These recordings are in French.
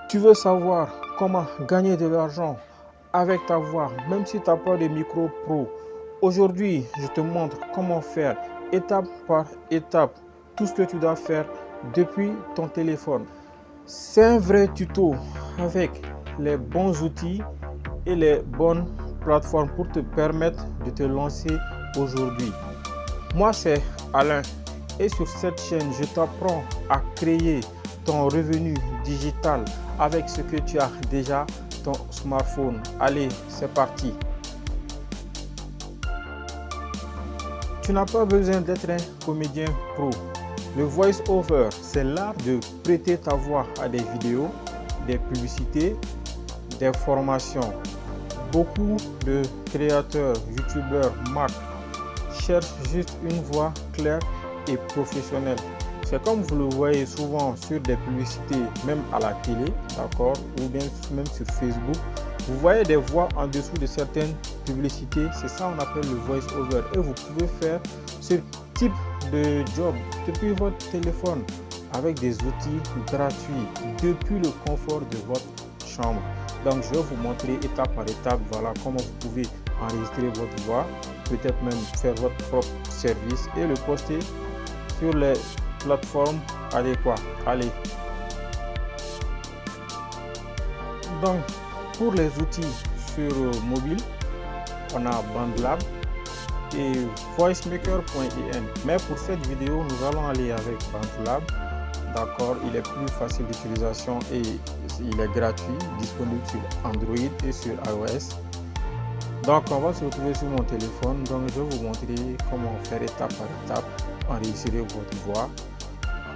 Tu veux savoir comment gagner de l'argent avec ta voix, même si tu n'as pas de micro pro. Aujourd'hui, je te montre comment faire étape par étape tout ce que tu dois faire depuis ton téléphone. C'est un vrai tuto avec les bons outils et les bonnes plateformes pour te permettre de te lancer aujourd'hui. Moi, c'est Alain et sur cette chaîne, je t'apprends à créer ton revenu digital avec ce que tu as déjà ton smartphone. Allez, c'est parti. Tu n'as pas besoin d'être un comédien pro. Le voice-over, c'est l'art de prêter ta voix à des vidéos, des publicités, des formations. Beaucoup de créateurs, youtubeurs, marques cherchent juste une voix claire et professionnelle. C'est comme vous le voyez souvent sur des publicités, même à la télé, d'accord, ou bien même sur Facebook. Vous voyez des voix en dessous de certaines publicités, c'est ça qu'on appelle le voice over. Et vous pouvez faire ce type de job depuis votre téléphone avec des outils gratuits depuis le confort de votre chambre. Donc je vais vous montrer étape par étape, voilà comment vous pouvez enregistrer votre voix, peut-être même faire votre propre service et le poster sur les plateformes adéquates. Allez. Donc pour les outils sur mobile, on a BandLab et voicemaker.in. Mais pour cette vidéo, nous allons aller avec BandLab. D'accord, il est plus facile d'utilisation et il est gratuit, disponible sur Android et sur iOS. Donc on va se retrouver sur mon téléphone. Donc je vais vous montrer comment faire étape par étape, enregistrer votre voix,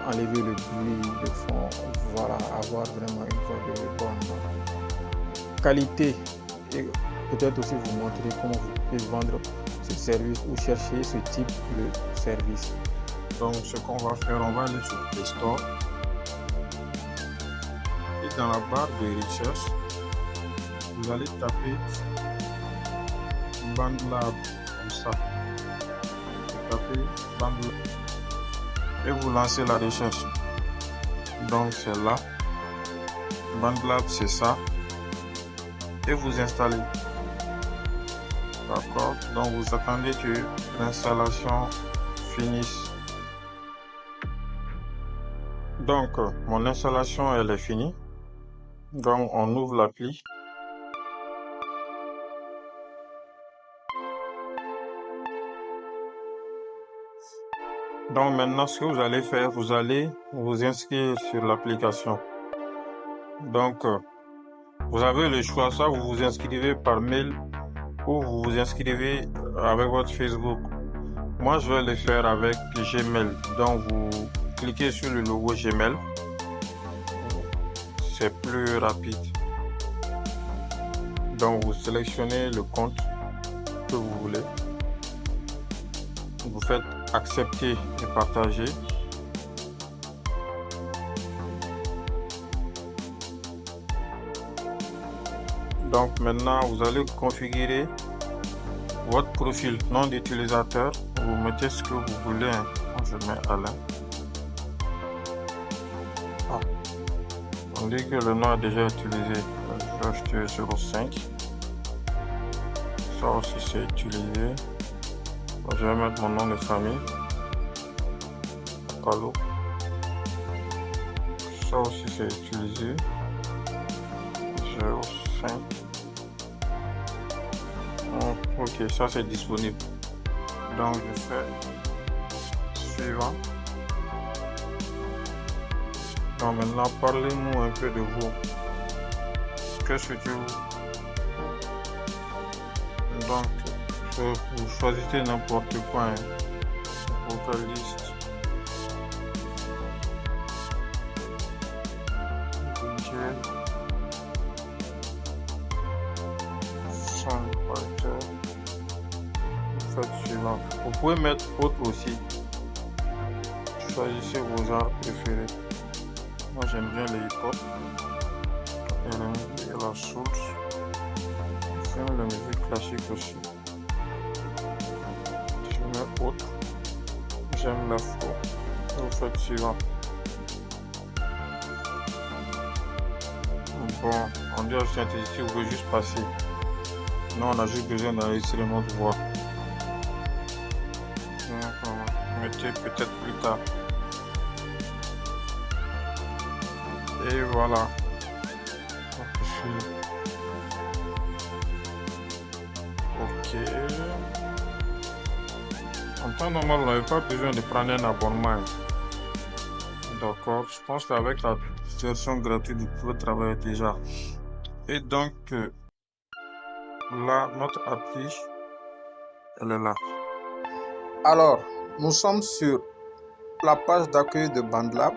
enlever le bruit de fond, voilà, avoir vraiment une voix de bonne qualité et peut-être aussi vous montrer comment vous pouvez vendre ce service ou chercher ce type de service. Donc ce qu'on va faire, on va aller sur Play Store et dans la barre de recherche, vous allez taper BandLab comme ça. Vous tapez BandLab et vous lancez la recherche. Donc c'est là, BandLab c'est ça. Et vous installez. D'accord, donc vous attendez que l'installation finisse. Donc mon installation elle est finie. Donc on ouvre l'appli. Donc maintenant ce que vous allez faire, vous allez vous inscrire sur l'application. Donc vous avez le choix, soit vous vous inscrivez par mail ou vous vous inscrivez avec votre Facebook. Moi je vais le faire avec Gmail. Donc vous cliquez sur le logo Gmail. C'est plus rapide. Donc vous sélectionnez le compte que vous voulez. Vous faites accepter et partager. Donc maintenant vous allez configurer votre profil, nom d'utilisateur. Vous mettez ce que vous voulez. Moi, je mets Alain. On dit que le nom est déjà utilisé. Je vais acheter 05. Ça aussi c'est utilisé. Je vais mettre mon nom de famille. Calo. Ça aussi c'est utilisé. 05. Ok, ça c'est disponible. Donc je fais suivant. Donc maintenant parlez-nous un peu de vous. Qu'est-ce que tu... Donc vous choisissez n'importe quoi, hein. Vocaliste, DJ, songwriter. Vous faites suivant. Vous pouvez mettre autre aussi. Choisissez vos genres préférés. Moi j'aime bien les hip-hop, R&B et la soul. J'aime la musique classique aussi. Je mets autre. J'aime l'afro. Vous faites suivant. bon, on dit aussi si vous voulez juste passer. Non, on a juste besoin d'enregistrer notre voix. Donc, on mettez peut-être plus tard. Et voilà. Ok. En temps normal, on n'avait pas besoin de prendre un abonnement. D'accord. Je pense qu'avec la version gratuite, vous pouvez travailler déjà. Et donc, là, notre appli, elle est là. Alors, nous sommes sur la page d'accueil de BandLab.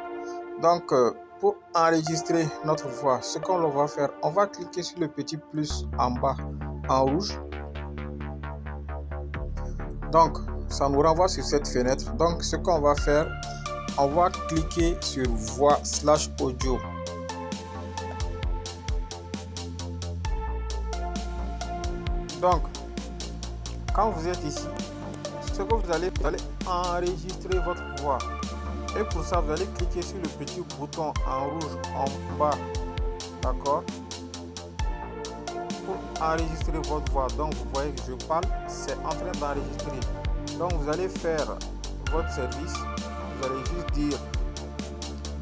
Donc, pour enregistrer notre voix, ce qu'on va faire, on va cliquer sur le petit plus en bas en rouge. Donc, ça nous renvoie sur cette fenêtre. Donc, ce qu'on va faire, on va cliquer sur voix/audio. Donc, quand vous êtes ici, ce que vous allez enregistrer votre voix. Et pour ça, vous allez cliquer sur le petit bouton en rouge en bas. D'accord? Pour enregistrer votre voix. Donc, vous voyez que je parle, c'est en train d'enregistrer. Donc, vous allez faire votre service. Vous allez juste dire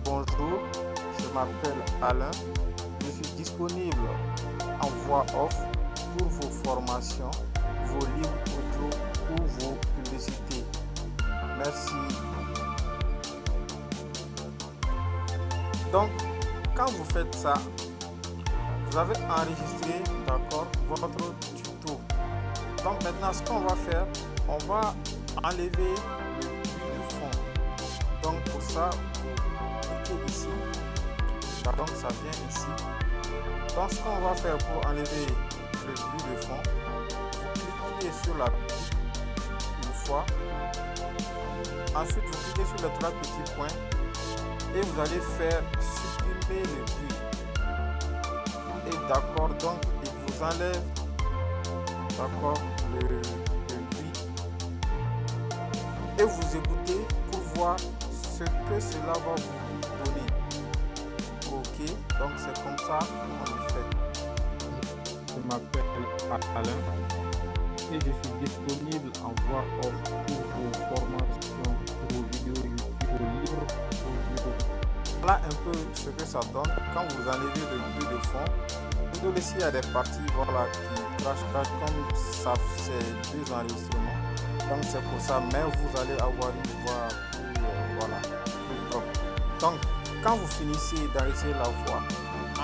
bonjour, je m'appelle Alain. Je suis disponible en voix off pour vos formations, vos livres audio ou vos publicités. Merci. Donc, quand vous faites ça, vous avez enregistré, d'accord, votre tuto. Donc maintenant, ce qu'on va faire, on va enlever le bruit de fond. Donc pour ça, vous cliquez ici. Donc ça vient ici. Donc ce qu'on va faire pour enlever le bruit de fond, vous cliquez sur la une fois. Ensuite, vous cliquez sur les trois petits points. Et vous allez faire supprimer le bruit. Et d'accord, donc il vous enlève, d'accord, le bruit. Et vous écoutez pour voir ce que cela va vous donner. Ok, donc c'est comme ça qu'on le fait. Je m'appelle Alain et je suis disponible en voix off pour vos formations, vos vidéos YouTube, vos livres. Voilà un peu ce que ça donne quand vous enlevez le bruit de fond. Désolé s'il y a des parties voilà, qui crachent comme ça, c'est deux enregistrements. Donc c'est pour ça, mais vous allez avoir une voix plus, voilà, plus propre. Donc quand vous finissez d'enregistrer la voix,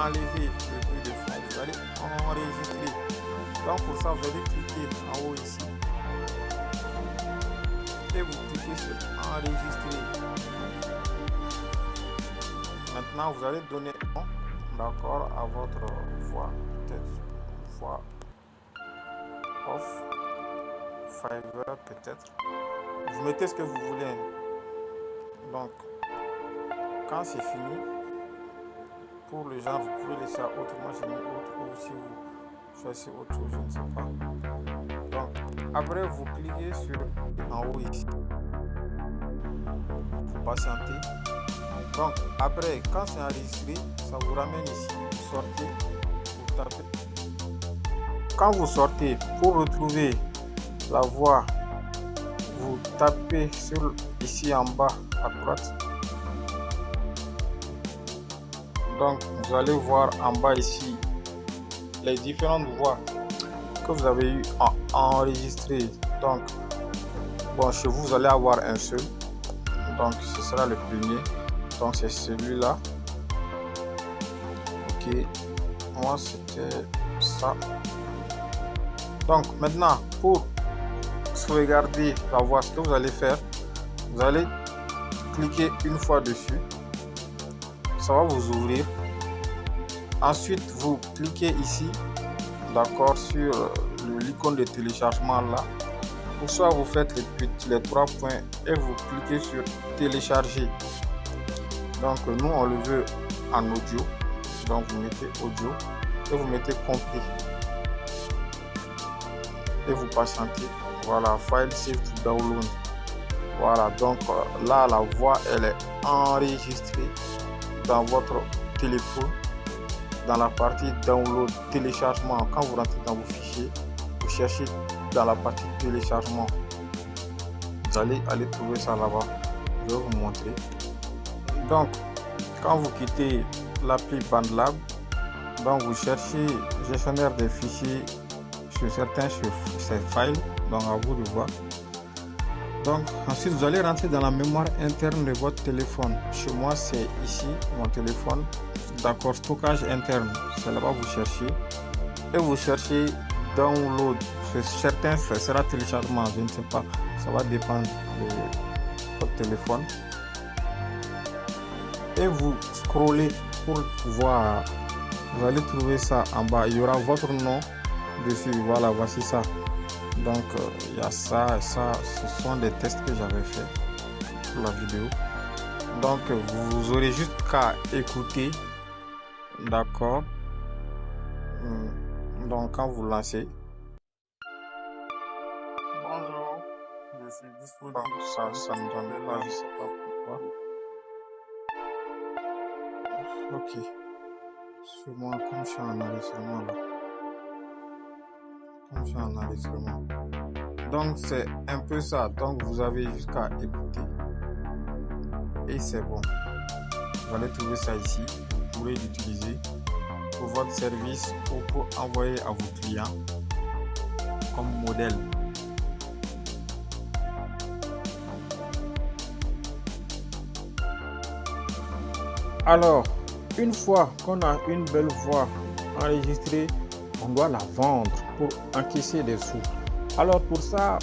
enlevez le bruit de fond, vous allez enregistrer. Donc pour ça, vous allez cliquer en haut ici et vous cliquez sur enregistrer. Maintenant, vous allez donner un nom, d'accord, à votre voix, peut-être voix off, Fiverr peut-être. Vous mettez ce que vous voulez. Donc, quand c'est fini, pour le genre, vous pouvez laisser autrement, j'ai mis autre, ou si vous choisissez autre chose, je ne sais pas. Donc, après, vous cliquez sur en haut ici. Vous patientez. Donc après, quand c'est enregistré, ça vous ramène ici. Vous sortez, vous tapez. Quand vous sortez, pour retrouver la voix, vous tapez sur ici en bas à droite. Donc vous allez voir en bas ici les différentes voix que vous avez eu enregistrées. Donc bon, chez vous, vous allez avoir un seul. Donc ce sera le premier. Donc c'est celui-là. Ok, moi c'était ça. Donc maintenant, pour sauvegarder la voix, ce que vous allez faire, vous allez cliquer une fois dessus, ça va vous ouvrir. Ensuite vous cliquez ici, d'accord, sur l'icône de téléchargement là, ou soit vous faites les trois points et vous cliquez sur télécharger. Donc nous on le veut en audio, donc vous mettez audio et vous mettez compris et vous patientez. Voilà, file save to download. Voilà, donc là la voix elle est enregistrée dans votre téléphone dans la partie download, téléchargement. Quand vous rentrez dans vos fichiers, vous cherchez dans la partie téléchargement. Vous allez trouver ça là-bas. Je vais vous montrer. Donc, quand vous quittez l'appli BandLab, donc vous cherchez gestionnaire des fichiers sur certains ces files. Donc, à vous de voir. Donc, ensuite, vous allez rentrer dans la mémoire interne de votre téléphone. Chez moi, c'est ici, mon téléphone. D'accord, stockage interne. C'est là-bas que vous cherchez. Et vous cherchez download. Certains, ça sera téléchargement, je ne sais pas. Ça va dépendre de votre téléphone. Et vous scrollez pour voir. Vous allez trouver ça en bas. Il y aura votre nom dessus. Voilà, voici ça. Donc, il y a ça et ça. Ce sont des tests que j'avais fait pour la vidéo. Donc, vous aurez juste qu'à écouter. D'accord. Donc, quand vous lancez. Bonjour, je suis disponible. Ça ne donne pas, je sais pas pourquoi. Ok. Sur moi, comme je suis en enregistrement là. Comme je suis en enregistrement. Donc, c'est un peu ça. Donc, vous avez jusqu'à écouter. Et c'est bon. Vous allez trouver ça ici. Vous pouvez l'utiliser pour votre service ou pour envoyer à vos clients comme modèle. Alors, une fois qu'on a une belle voix enregistrée, on doit la vendre pour encaisser des sous. Alors pour ça,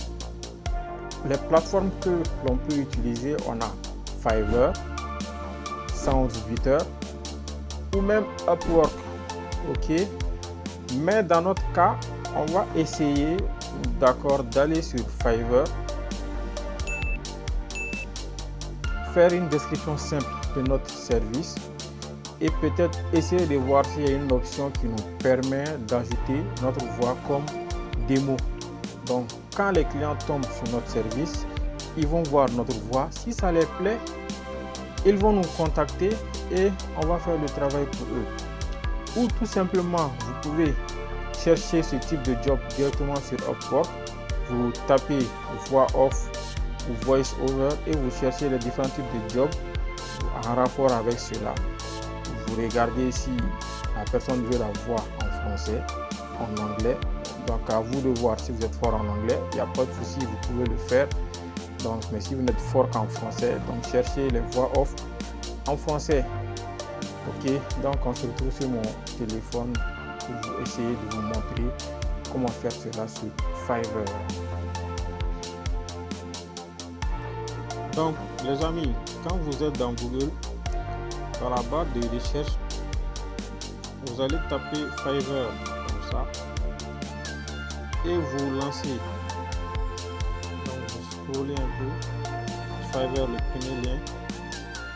les plateformes que l'on peut utiliser, on a Fiverr, SoundTwitter ou même Upwork. Ok, mais dans notre cas, on va essayer d'aller sur Fiverr, faire une description simple de notre service et peut-être essayer de voir s'il y a une option qui nous permet d'ajouter notre voix comme démo. Donc quand les clients tombent sur notre service, ils vont voir notre voix. Si ça les plaît, ils vont nous contacter et on va faire le travail pour eux. Ou tout simplement, vous pouvez chercher ce type de job directement sur Upwork. Vous tapez voix off ou voice over et vous cherchez les différents types de jobs en rapport avec cela. Vous regardez si la personne veut la voix en français, en anglais. Donc à vous de voir si vous êtes fort en anglais. Il n'y a pas de souci, vous pouvez le faire. Donc, mais si vous n'êtes fort qu'en français, donc cherchez les voix off en français. Ok, donc on se retrouve sur mon téléphone pour essayer de vous montrer comment faire cela sur Fiverr. Donc les amis, quand vous êtes dans Google, dans la barre de recherche, vous allez taper Fiverr comme ça et vous lancez. Donc vous scrollez un peu, Fiverr le premier lien,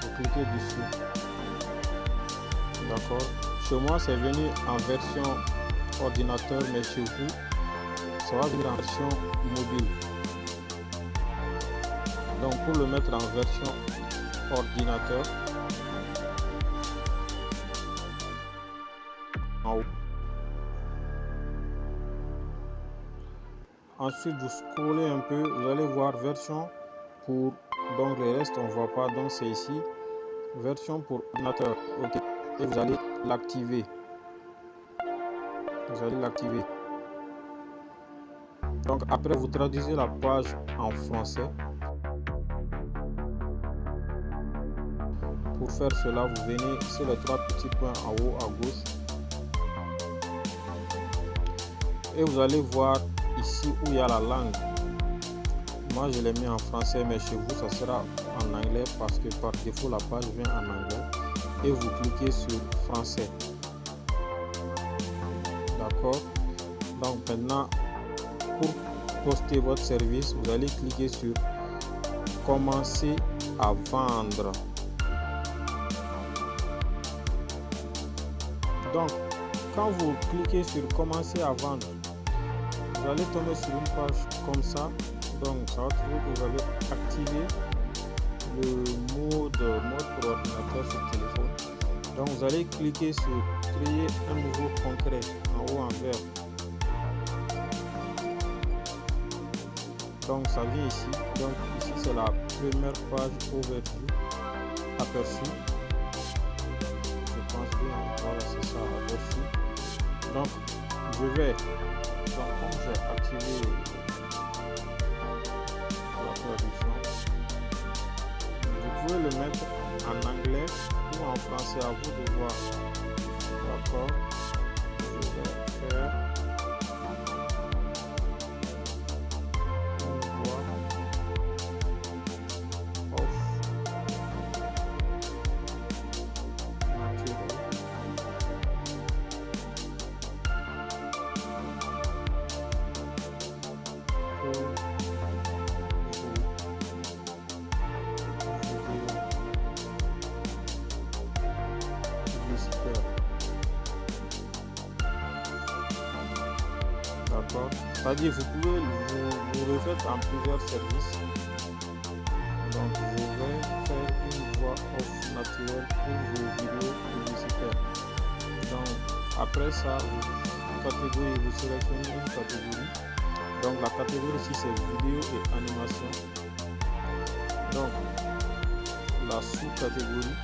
vous cliquez dessus. D'accord. Chez moi c'est venu en version ordinateur, mais chez vous ça va venir en version mobile. Donc pour le mettre en version ordinateur, en haut. Ensuite vous scrollez un peu, vous allez voir version pour, donc le reste on voit pas, donc c'est ici version pour ordinateur. Ok, et vous allez l'activer. Vous allez l'activer. Donc après vous traduisez la page en français. Pour faire cela, vous venez sur les trois petits points en haut à gauche et vous allez voir ici où il y a la langue. Moi je l'ai mis en français, mais chez vous ça sera en anglais parce que par défaut la page vient en anglais. Et vous cliquez sur français. D'accord. Donc maintenant, pour poster votre service, vous allez cliquer sur commencer à vendre. Donc quand vous cliquez sur commencer à vendre, vous allez tomber sur une page comme ça. Donc ça va trouver que vous avez activé le mode pour ordinateur sur téléphone. Donc vous allez cliquer sur créer un nouveau concret en haut en vert. Donc ça vient ici. Donc ici c'est la première page overview aperçu. Je pense bien, voilà, c'est ça, aperçu. Donc je vais, donc comme j'ai activé la traduction, vous pouvez le mettre en anglais ou en français, à vous de voir. D'accord, je vais faire une voix off naturelle. D'accord, c'est-à-dire vous pouvez vous refaites en plusieurs services. Donc je vais faire une voix off naturelle pour vos vidéos publicitaires. Donc après ça, vous sélectionnez une catégorie. Donc la catégorie ici c'est vidéo et animation. Donc la sous-catégorie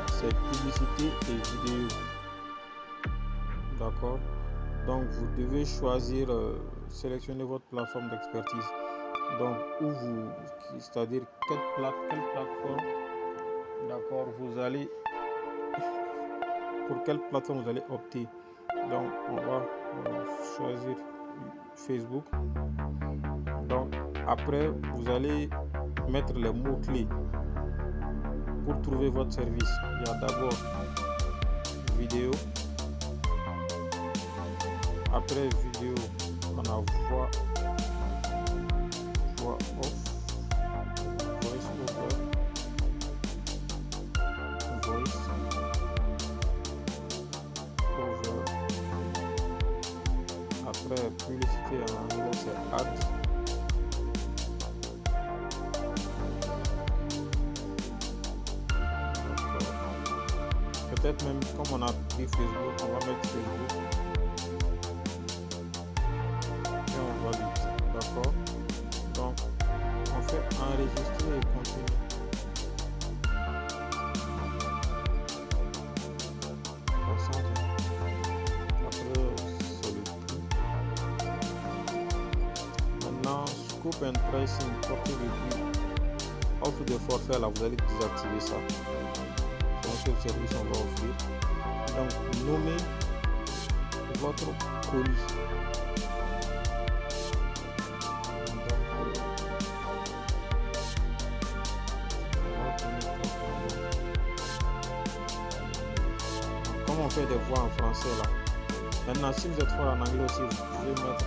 c'est publicité et vidéo. D'accord, donc vous devez choisir, sélectionner votre plateforme d'expertise. Donc c'est-à-dire quelle plateforme, d'accord, vous allez, pour quelle plateforme vous allez opter. Donc on va choisir Facebook. Donc après vous allez mettre les mots-clés pour trouver votre service. Il y a d'abord vidéo, après vidéo on a voix off, voice over, après publicité en anglais c'est ad. Peut-être même comme on a pris Facebook, on va mettre Facebook et on valide. D'accord, donc on fait enregistrer et continuer. Après c'est le prix. Maintenant scope and pricing, portée de prix, offre de forfait, là vous allez désactiver ça. Quel service on va offrir. Donc nommez votre colis. Comme on fait des voix en français là. Maintenant si vous êtes fort en anglais aussi, vous pouvez mettre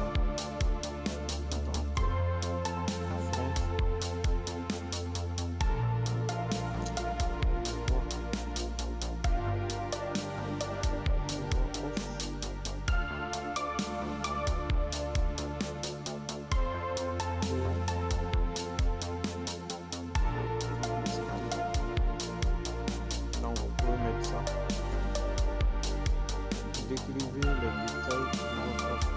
décrivez les détails de votre offre.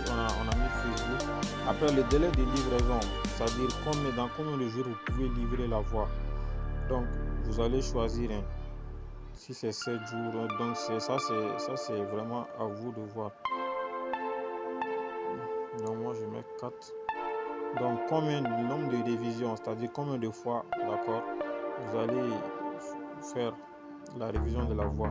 On a mis Facebook. Après le délai de livraison, c'est-à-dire dans combien de jours vous pouvez livrer la voix. Donc vous allez choisir si c'est 7 jours, donc ça c'est vraiment à vous de voir. Donc moi je mets 4. Donc combien de nombre de révisions, c'est-à-dire combien de fois, d'accord, vous allez faire la révision de la voix.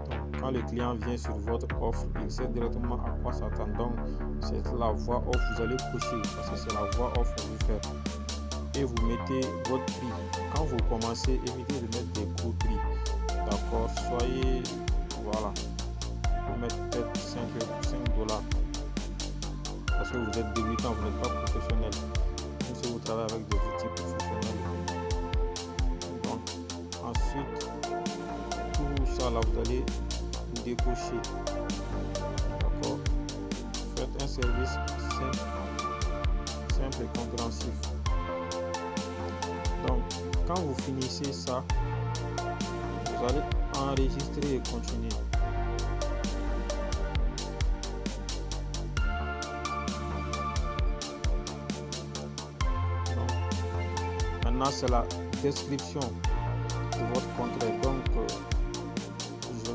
Donc quand le client vient sur votre offre, il sait directement à quoi s'attendre. Donc c'est la voix off, vous allez cocher parce que c'est la voix off que vous faites. Et vous mettez votre prix. Quand vous commencez, évitez de mettre des gros prix. D'accord, soyez, voilà, vous mettez peut-être $5. Parce parce que vous êtes débutant, vous n'êtes pas professionnel. Même si vous travaillez avec des outils professionnels. Donc, ensuite, tout ça là, vous allez décocher. D'accord? Faites un service simple et compréhensif. Donc, quand vous finissez ça, vous allez enregistrer et continuer. Donc, maintenant, c'est la description de votre contrat. Donc, je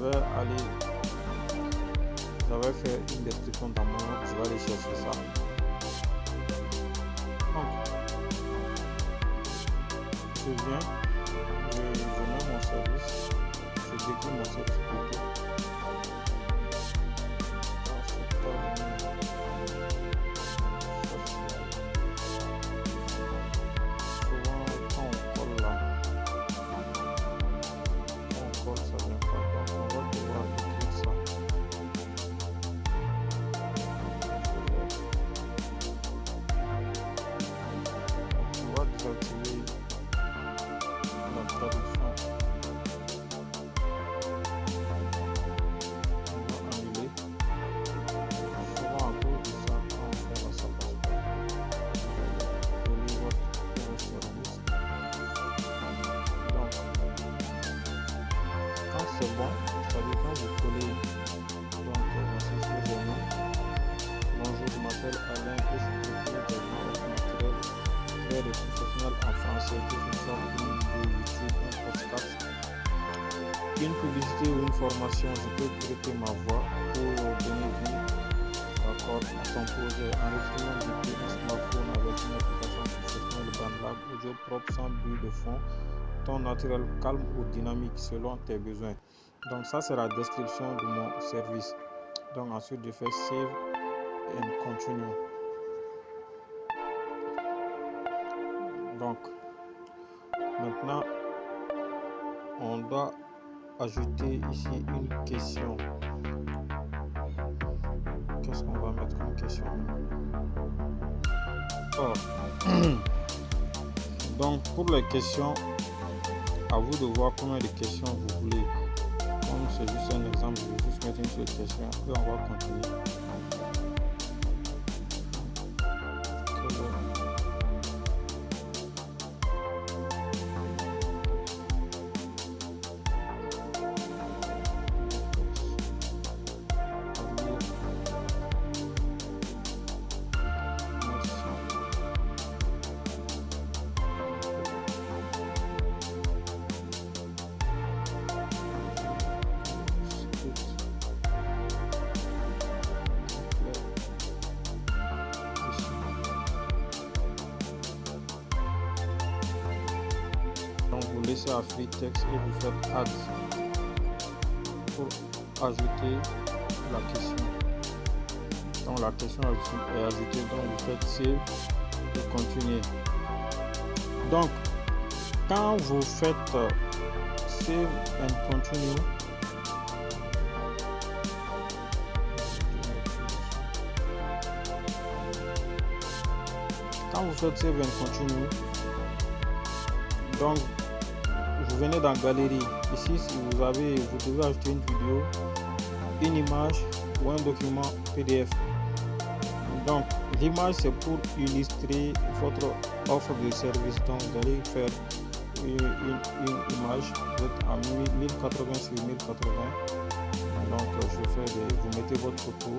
vais faire une description dans mon note. Je vais aller chercher ça. Donc, je viens, je mets mon service, je décris mon service plutôt. Souvent, quand on colle là, ça vient pas. Donc, on va devoir écrire ça. On va désactiver la traduction. On va annuler. Souvent à cause de ça, quand on fait là, ça passe pas. Coller votre service. Donc, quand c'est bon, ça veut dire quand vous collez. Donc, voici ce que j'ai mis. Bonjour, je m'appelle Alain et je suis propriétaire matériel très professionnel en français. Que je sorte une vidéo YouTube, un podcast, une publicité ou une formation, je peux prêter ma voix pour donner vie, d'accord, à ton projet. Enregistrement depuis un smartphone avec une application professionnelle BandLab, audio propre sans bruit de fond, ton naturel calme ou dynamique selon tes besoins. Donc ça c'est la description de mon service. Donc ensuite je fais save and continue. Donc maintenant on doit ajouter ici une question. Qu'est-ce qu'on va mettre comme question? Oh. Donc pour les questions, à vous de voir combien de questions vous voulez. Comme c'est juste un exemple, je vais juste mettre une seule question, après on va continuer. Donc vous laissez à free text et vous faites add pour ajouter la question. Donc la question est ajoutée, donc vous faites save et continuer. Donc quand vous faites save and continue, donc vous venez dans galerie. Ici, si vous devez ajouter une vidéo, une image ou un document PDF. Donc l'image c'est pour illustrer votre offre de service. Donc vous allez faire une image, vous êtes à 1080 sur 1080. Donc vous mettez votre photo,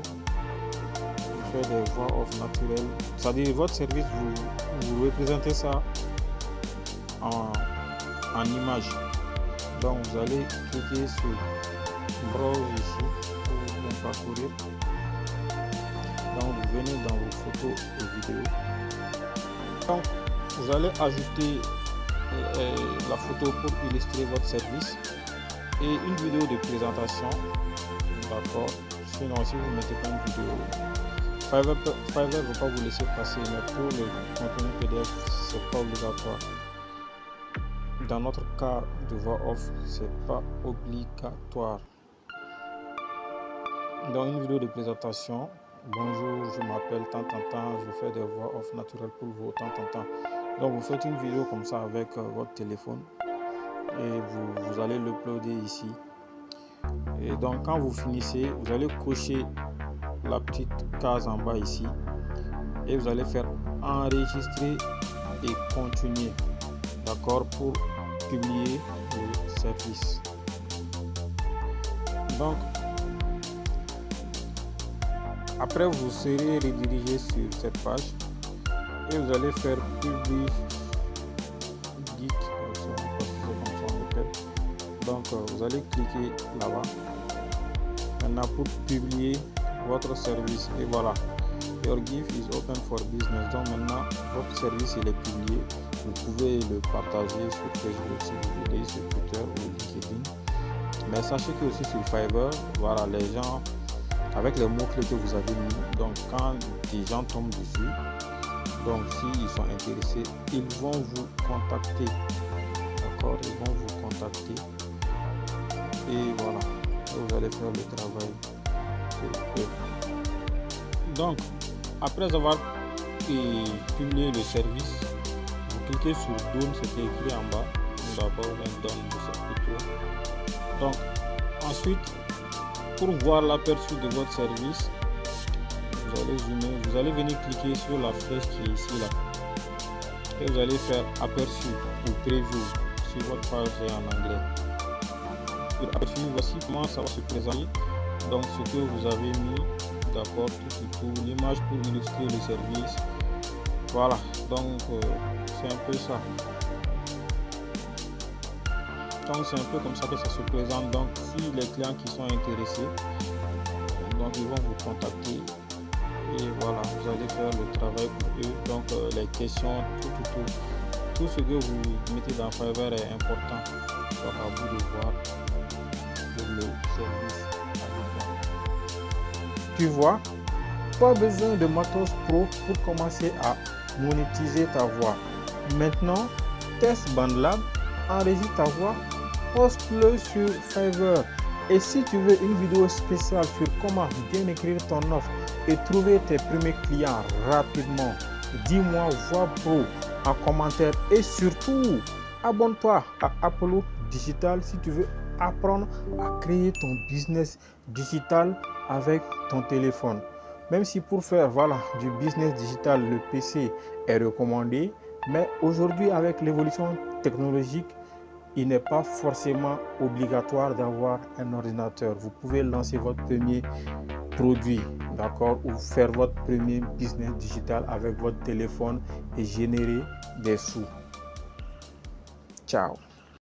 vous faites des voix off naturelles, c'est-à-dire votre service, vous représentez ça en image. Donc vous allez cliquer sur browse ici pour bien parcourir. Donc vous venez dans vos photos et vidéos. Donc vous allez ajouter la photo pour illustrer votre service et une vidéo de présentation, d'accord. Sinon si vous ne mettez pas une vidéo, Fiverr ne va pas vous laisser passer, mais pour le contenu PDF c'est pas obligatoire. Dans notre cas de voix off, c'est pas obligatoire. Dans une vidéo de présentation, bonjour, je m'appelle tant, je fais des voix off naturelles pour vous, tant. Donc, vous faites une vidéo comme ça avec votre téléphone et vous allez l'uploader ici. Et donc, quand vous finissez, vous allez cocher la petite case en bas ici et vous allez faire enregistrer et continuer, d'accord, pour publier le service. Donc, après, vous serez redirigé sur cette page et vous allez faire publier git, donc vous allez cliquer là-bas maintenant pour publier votre service et voilà, your GIF is open for business. Donc maintenant votre service il est publié, vous pouvez le partager sur Facebook si vous voulez, sur Twitter ou LinkedIn, mais sachez que aussi sur Fiverr, voilà, les gens avec les mots-clés que vous avez mis, donc quand des gens tombent dessus, donc s'ils sont intéressés, ils vont vous contacter, d'accord, ils vont vous contacter et voilà, vous allez faire le travail pour eux. Donc après avoir publié le service, vous cliquez sur Done, c'était écrit en bas, d'abord Done, je sais plus trop. Donc ensuite, pour voir l'aperçu de votre service, vous allez zoomer, vous allez venir cliquer sur la flèche qui est ici là et vous allez faire aperçu ou preview sur votre page en anglais. Sur aperçu, voici comment ça va se présenter, donc ce que vous avez mis, d'accord, tout l'image pour illustrer le service, voilà, donc c'est un peu ça. Donc c'est un peu comme ça que ça se présente. Donc si les clients qui sont intéressés, donc ils vont vous contacter et voilà, vous allez faire le travail pour eux. Donc les questions, tout ce que vous mettez dans Fiverr est important. Donc à vous de voir pour le service. Tu vois, pas besoin de matos pro pour commencer à monétiser ta voix. Maintenant, teste BandLab, enregistre ta voix, poste-le sur Fiverr. Et si tu veux une vidéo spéciale sur comment bien écrire ton offre et trouver tes premiers clients rapidement, dis-moi Voix Pro en commentaire et surtout abonne-toi à Apollo Digital si tu veux apprendre à créer ton business digital avec ton téléphone. Même si pour faire du business digital, le PC est recommandé, mais aujourd'hui avec l'évolution technologique, il n'est pas forcément obligatoire d'avoir un ordinateur. Vous pouvez lancer votre premier produit, d'accord, ou faire votre premier business digital avec votre téléphone et générer des sous. Ciao.